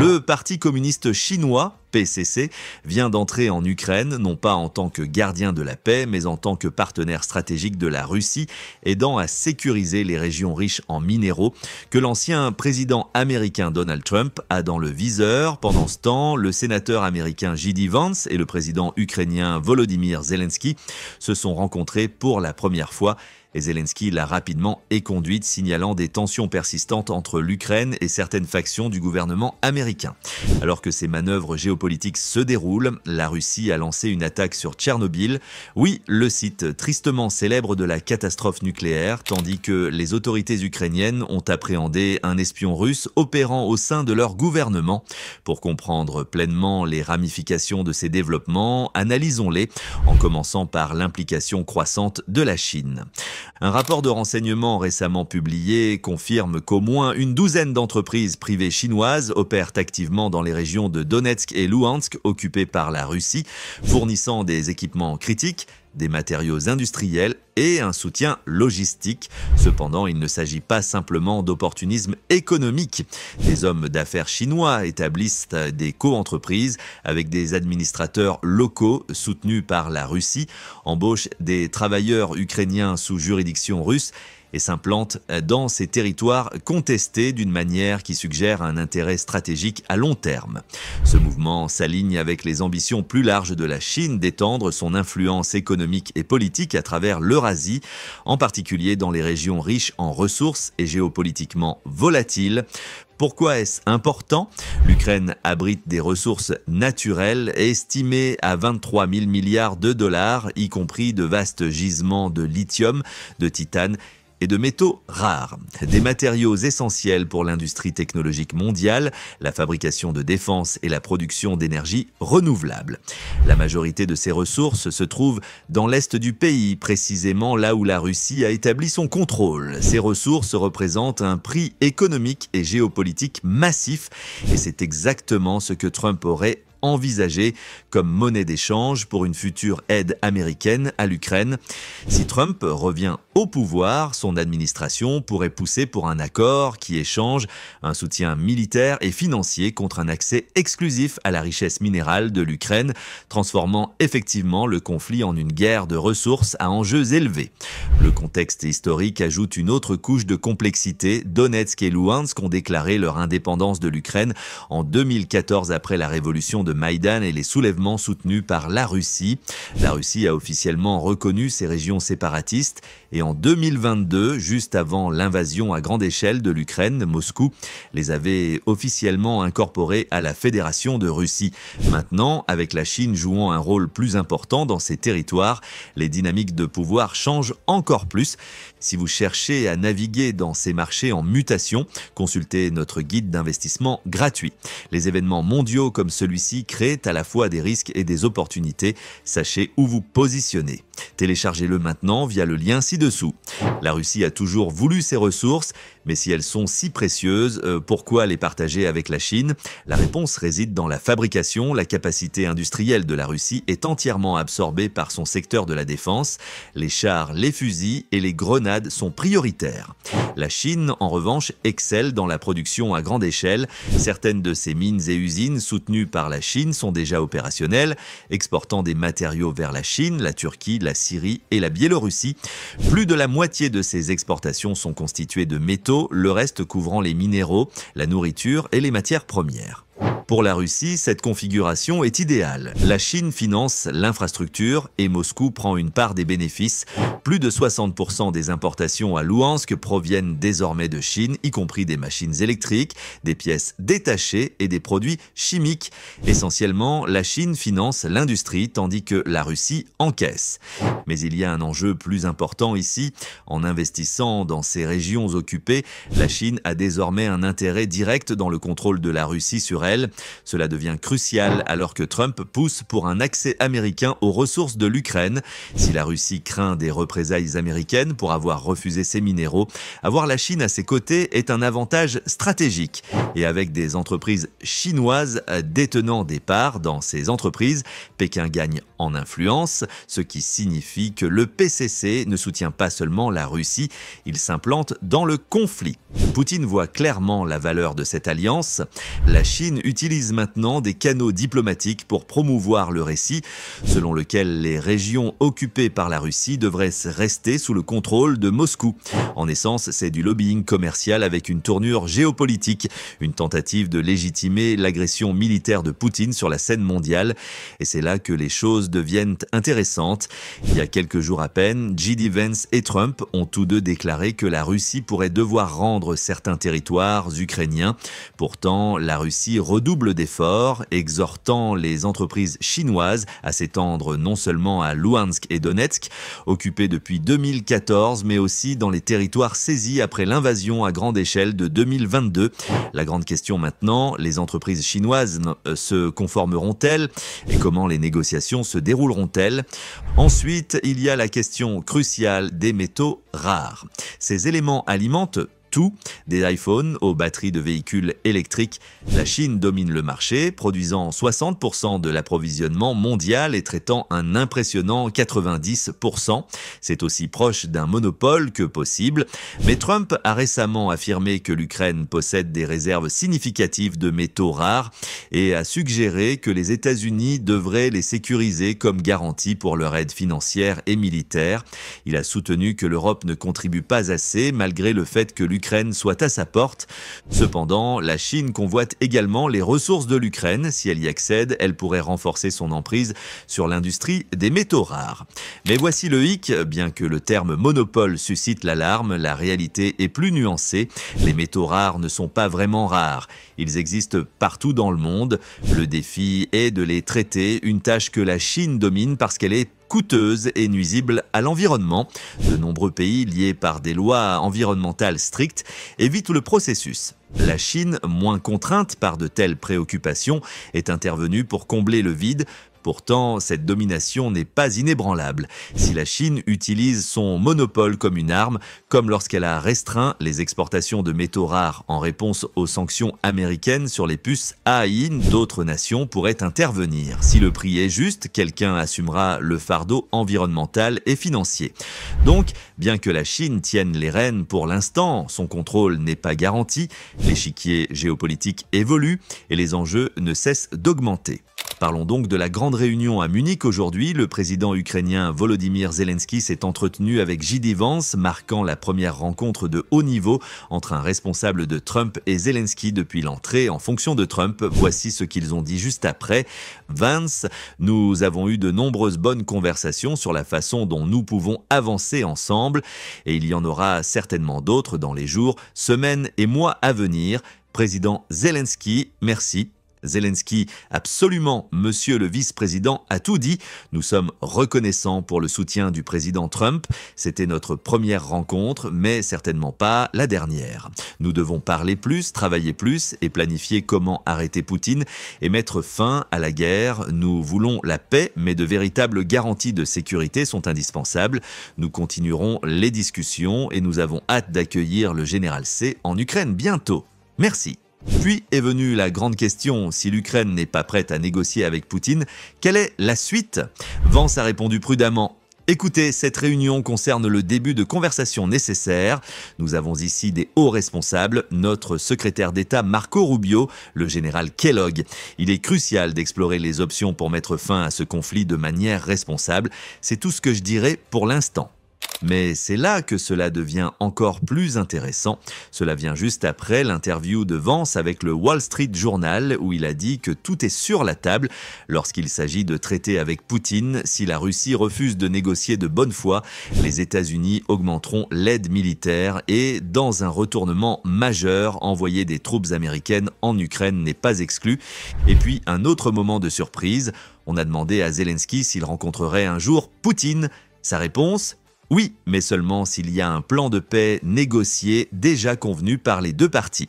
Le Parti communiste chinois, PCC, vient d'entrer en Ukraine, non pas en tant que gardien de la paix, mais en tant que partenaire stratégique de la Russie, aidant à sécuriser les régions riches en minéraux, que l'ancien président américain Donald Trump a dans le viseur. Pendant ce temps, le sénateur américain J.D. Vance et le président ukrainien Volodymyr Zelensky se sont rencontrés pour la première fois. Et Zelensky l'a rapidement éconduite, signalant des tensions persistantes entre l'Ukraine et certaines factions du gouvernement américain. Alors que ces manœuvres géopolitiques se déroulent, la Russie a lancé une attaque sur Tchernobyl. Oui, le site tristement célèbre de la catastrophe nucléaire, tandis que les autorités ukrainiennes ont appréhendé un espion russe opérant au sein de leur gouvernement. Pour comprendre pleinement les ramifications de ces développements, analysons-les en commençant par l'implication croissante de la Chine. Un rapport de renseignement récemment publié confirme qu'au moins une douzaine d'entreprises privées chinoises opèrent activement dans les régions de Donetsk et Louhansk occupées par la Russie, fournissant des équipements critiques, des matériaux industriels et un soutien logistique. Cependant, il ne s'agit pas simplement d'opportunisme économique. Des hommes d'affaires chinois établissent des co-entreprises avec des administrateurs locaux soutenus par la Russie, embauchent des travailleurs ukrainiens sous juridiction russe et s'implante dans ces territoires contestés d'une manière qui suggère un intérêt stratégique à long terme. Ce mouvement s'aligne avec les ambitions plus larges de la Chine d'étendre son influence économique et politique à travers l'Eurasie, en particulier dans les régions riches en ressources et géopolitiquement volatiles. Pourquoi est-ce important ? L'Ukraine abrite des ressources naturelles estimées à 23 000 milliards de dollars, y compris de vastes gisements de lithium, de titane et de métaux rares. Des matériaux essentiels pour l'industrie technologique mondiale, la fabrication de défense et la production d'énergie renouvelable. La majorité de ces ressources se trouve dans l'est du pays, précisément là où la Russie a établi son contrôle. Ces ressources représentent un prix économique et géopolitique massif, et c'est exactement ce que Trump aurait envisagé comme monnaie d'échange pour une future aide américaine à l'Ukraine. Si Trump revient au pouvoir, son administration pourrait pousser pour un accord qui échange un soutien militaire et financier contre un accès exclusif à la richesse minérale de l'Ukraine, transformant effectivement le conflit en une guerre de ressources à enjeux élevés. Le contexte historique ajoute une autre couche de complexité. Donetsk et Louhansk ont déclaré leur indépendance de l'Ukraine en 2014 après la révolution de Maïdan et les soulèvements soutenus par la Russie. La Russie a officiellement reconnu ces régions séparatistes et en 2022, juste avant l'invasion à grande échelle de l'Ukraine, Moscou les avait officiellement incorporées à la Fédération de Russie. Maintenant, avec la Chine jouant un rôle plus important dans ces territoires, les dynamiques de pouvoir changent encore plus. Si vous cherchez à naviguer dans ces marchés en mutation, consultez notre guide d'investissement gratuit. Les événements mondiaux comme celui-ci créent à la fois des risques et des opportunités. Sachez où vous positionner. Téléchargez-le maintenant via le lien ci-dessous. La Russie a toujours voulu ces ressources, mais si elles sont si précieuses, pourquoi les partager avec la Chine ? La réponse réside dans la fabrication. La capacité industrielle de la Russie est entièrement absorbée par son secteur de la défense. Les chars, les fusils et les grenades sont prioritaires. La Chine, en revanche, excelle dans la production à grande échelle. Certaines de ces mines et usines soutenues par la Chine sont déjà opérationnelles, exportant des matériaux vers la Chine, la Turquie, la Syrie et la Biélorussie. Plus de la moitié de ces exportations sont constituées de métaux, le reste couvrant les minéraux, la nourriture et les matières premières. Pour la Russie, cette configuration est idéale. La Chine finance l'infrastructure et Moscou prend une part des bénéfices. Plus de 60% des importations à Louhansk proviennent désormais de Chine, y compris des machines électriques, des pièces détachées et des produits chimiques. Essentiellement, la Chine finance l'industrie tandis que la Russie encaisse. Mais il y a un enjeu plus important ici. En investissant dans ces régions occupées, la Chine a désormais un intérêt direct dans le contrôle de la Russie sur elle. Cela devient crucial alors que Trump pousse pour un accès américain aux ressources de l'Ukraine. Si la Russie craint des représailles américaines pour avoir refusé ses minéraux, avoir la Chine à ses côtés est un avantage stratégique. Et avec des entreprises chinoises détenant des parts dans ces entreprises, Pékin gagne en influence, ce qui signifie que le PCC ne soutient pas seulement la Russie, il s'implante dans le conflit. Poutine voit clairement la valeur de cette alliance. La Chine utilise maintenant des canaux diplomatiques pour promouvoir le récit, selon lequel les régions occupées par la Russie devraient rester sous le contrôle de Moscou. En essence, c'est du lobbying commercial avec une tournure géopolitique, une tentative de légitimer l'agression militaire de Poutine sur la scène mondiale. Et c'est là que les choses deviennent intéressantes. Il y a quelques jours à peine, J.D. Vance et Trump ont tous deux déclaré que la Russie pourrait devoir rendre certains territoires ukrainiens. Pourtant, la Russie redouble d'efforts, exhortant les entreprises chinoises à s'étendre non seulement à Louhansk et Donetsk, occupés depuis 2014, mais aussi dans les territoires saisis après l'invasion à grande échelle de 2022. La grande question maintenant, les entreprises chinoises se conformeront-elles et comment les négociations se dérouleront-elles? Ensuite, il y a la question cruciale des métaux rares. Ces éléments alimentent tout, des iPhones aux batteries de véhicules électriques. La Chine domine le marché, produisant 60% de l'approvisionnement mondial et traitant un impressionnant 90%. C'est aussi proche d'un monopole que possible. Mais Trump a récemment affirmé que l'Ukraine possède des réserves significatives de métaux rares et a suggéré que les États-Unis devraient les sécuriser comme garantie pour leur aide financière et militaire. Il a soutenu que l'Europe ne contribue pas assez malgré le fait que l'Ukraine soit à sa porte. Cependant, la Chine convoite également les ressources de l'Ukraine. Si elle y accède, elle pourrait renforcer son emprise sur l'industrie des métaux rares. Mais voici le hic, bien que le terme monopole suscite l'alarme, la réalité est plus nuancée. Les métaux rares ne sont pas vraiment rares. Ils existent partout dans le monde. Le défi est de les traiter, une tâche que la Chine domine parce qu'elle est coûteuse et nuisible à l'environnement. De nombreux pays, liés par des lois environnementales strictes, évitent le processus. La Chine, moins contrainte par de telles préoccupations, est intervenue pour combler le vide. Pourtant, cette domination n'est pas inébranlable. Si la Chine utilise son monopole comme une arme, comme lorsqu'elle a restreint les exportations de métaux rares en réponse aux sanctions américaines sur les puces AI, d'autres nations pourraient intervenir. Si le prix est juste, quelqu'un assumera le fardeau environnemental et financier. Donc, bien que la Chine tienne les rênes pour l'instant, son contrôle n'est pas garanti, l'échiquier géopolitique évolue et les enjeux ne cessent d'augmenter. Parlons donc de la grande réunion à Munich aujourd'hui. Le président ukrainien Volodymyr Zelensky s'est entretenu avec J.D. Vance, marquant la première rencontre de haut niveau entre un responsable de Trump et Zelensky depuis l'entrée en fonction de Trump. Voici ce qu'ils ont dit juste après. Vance, nous avons eu de nombreuses bonnes conversations sur la façon dont nous pouvons avancer ensemble et il y en aura certainement d'autres dans les jours, semaines et mois à venir. Président Zelensky, merci. Zelensky, absolument, monsieur le vice-président, a tout dit. Nous sommes reconnaissants pour le soutien du président Trump. C'était notre première rencontre, mais certainement pas la dernière. Nous devons parler plus, travailler plus et planifier comment arrêter Poutine et mettre fin à la guerre. Nous voulons la paix, mais de véritables garanties de sécurité sont indispensables. Nous continuerons les discussions et nous avons hâte d'accueillir le général C en Ukraine bientôt. Merci. Puis est venue la grande question, si l'Ukraine n'est pas prête à négocier avec Poutine, quelle est la suite? Vance a répondu prudemment. Écoutez, cette réunion concerne le début de conversations nécessaires. Nous avons ici des hauts responsables, notre secrétaire d'État Marco Rubio, le général Kellogg. Il est crucial d'explorer les options pour mettre fin à ce conflit de manière responsable. C'est tout ce que je dirais pour l'instant. Mais c'est là que cela devient encore plus intéressant. Cela vient juste après l'interview de Vance avec le Wall Street Journal où il a dit que tout est sur la table lorsqu'il s'agit de traiter avec Poutine. Si la Russie refuse de négocier de bonne foi, les États-Unis augmenteront l'aide militaire et, dans un retournement majeur, envoyer des troupes américaines en Ukraine n'est pas exclu. Et puis, un autre moment de surprise, on a demandé à Zelensky s'il rencontrerait un jour Poutine. Sa réponse ? Oui, mais seulement s'il y a un plan de paix négocié déjà convenu par les deux parties.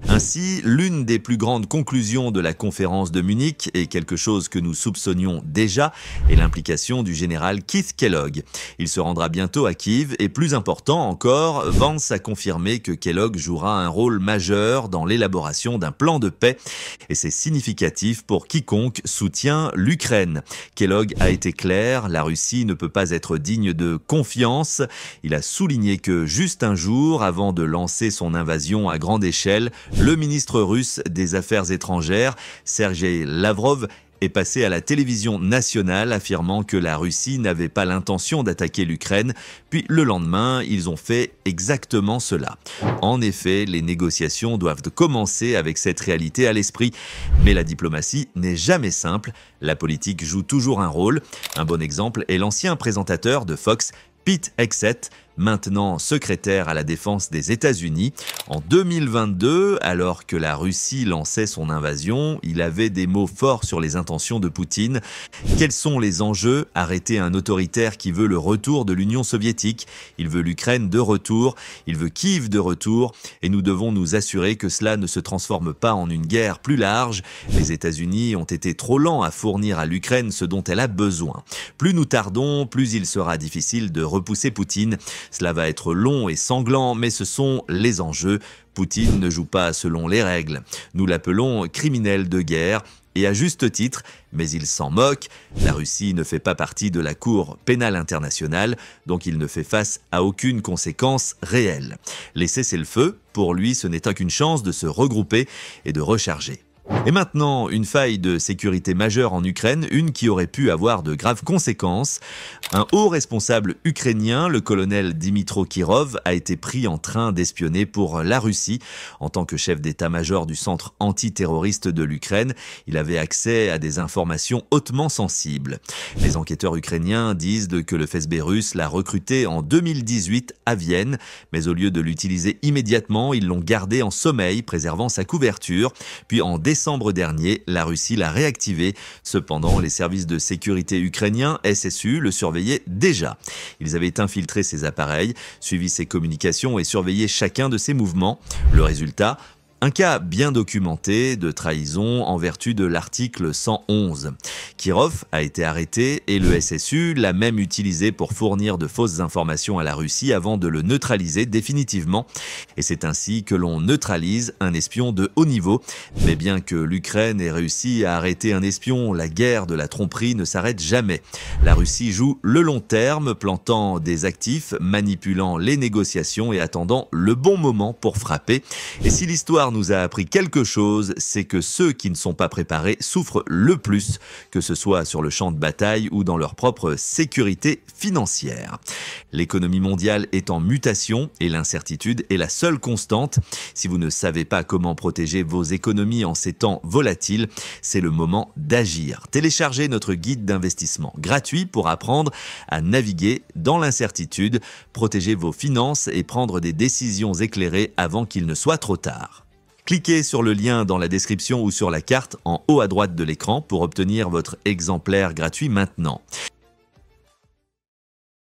Ainsi, l'une des plus grandes conclusions de la conférence de Munich, et quelque chose que nous soupçonnions déjà, est l'implication du général Keith Kellogg. Il se rendra bientôt à Kiev et plus important encore, Vance a confirmé que Kellogg jouera un rôle majeur dans l'élaboration d'un plan de paix et c'est significatif pour quiconque soutient l'Ukraine. Kellogg a été clair, la Russie ne peut pas être digne de confiance. Il a souligné que juste un jour avant de lancer son invasion à grande échelle, le ministre russe des Affaires étrangères, Sergei Lavrov, est passé à la télévision nationale affirmant que la Russie n'avait pas l'intention d'attaquer l'Ukraine, puis le lendemain, ils ont fait exactement cela. En effet, les négociations doivent commencer avec cette réalité à l'esprit, mais la diplomatie n'est jamais simple, la politique joue toujours un rôle. Un bon exemple est l'ancien présentateur de Fox, Pete Hegseth, maintenant secrétaire à la défense des États-Unis. En 2022, alors que la Russie lançait son invasion, il avait des mots forts sur les intentions de Poutine. Quels sont les enjeux? Arrêter un autoritaire qui veut le retour de l'Union soviétique. Il veut l'Ukraine de retour, il veut Kiev de retour, et nous devons nous assurer que cela ne se transforme pas en une guerre plus large. Les États-Unis ont été trop lents à fournir à l'Ukraine ce dont elle a besoin. Plus nous tardons, plus il sera difficile de repousser Poutine. Cela va être long et sanglant, mais ce sont les enjeux. Poutine ne joue pas selon les règles. Nous l'appelons criminel de guerre, et à juste titre, mais il s'en moque. La Russie ne fait pas partie de la Cour pénale internationale, donc il ne fait face à aucune conséquence réelle. Les cessez-le-feu, pour lui, ce n'est qu'une chance de se regrouper et de recharger. Et maintenant, une faille de sécurité majeure en Ukraine, une qui aurait pu avoir de graves conséquences. Un haut responsable ukrainien, le colonel Dimitro Kirov, a été pris en train d'espionner pour la Russie. En tant que chef d'état-major du centre antiterroriste de l'Ukraine, il avait accès à des informations hautement sensibles. Les enquêteurs ukrainiens disent que le FSB russe l'a recruté en 2018 à Vienne, mais au lieu de l'utiliser immédiatement, ils l'ont gardé en sommeil, préservant sa couverture. Puis en décembre dernier, la Russie l'a réactivé. Cependant, les services de sécurité ukrainiens, SSU, le surveillaient déjà. Ils avaient infiltré ses appareils, suivi ses communications et surveillé chacun de ses mouvements. Le résultat ? Un cas bien documenté de trahison en vertu de l'article 111. Kirov a été arrêté et le SSU l'a même utilisé pour fournir de fausses informations à la Russie avant de le neutraliser définitivement. Et c'est ainsi que l'on neutralise un espion de haut niveau. Mais bien que l'Ukraine ait réussi à arrêter un espion, la guerre de la tromperie ne s'arrête jamais. La Russie joue le long terme, plantant des actifs, manipulant les négociations et attendant le bon moment pour frapper. Et si l'histoire nous a appris quelque chose, c'est que ceux qui ne sont pas préparés souffrent le plus, que ce soit sur le champ de bataille ou dans leur propre sécurité financière. L'économie mondiale est en mutation et l'incertitude est la seule constante. Si vous ne savez pas comment protéger vos économies en ces temps volatiles, c'est le moment d'agir. Téléchargez notre guide d'investissement gratuit pour apprendre à naviguer dans l'incertitude, protéger vos finances et prendre des décisions éclairées avant qu'il ne soit trop tard. Cliquez sur le lien dans la description ou sur la carte en haut à droite de l'écran pour obtenir votre exemplaire gratuit maintenant.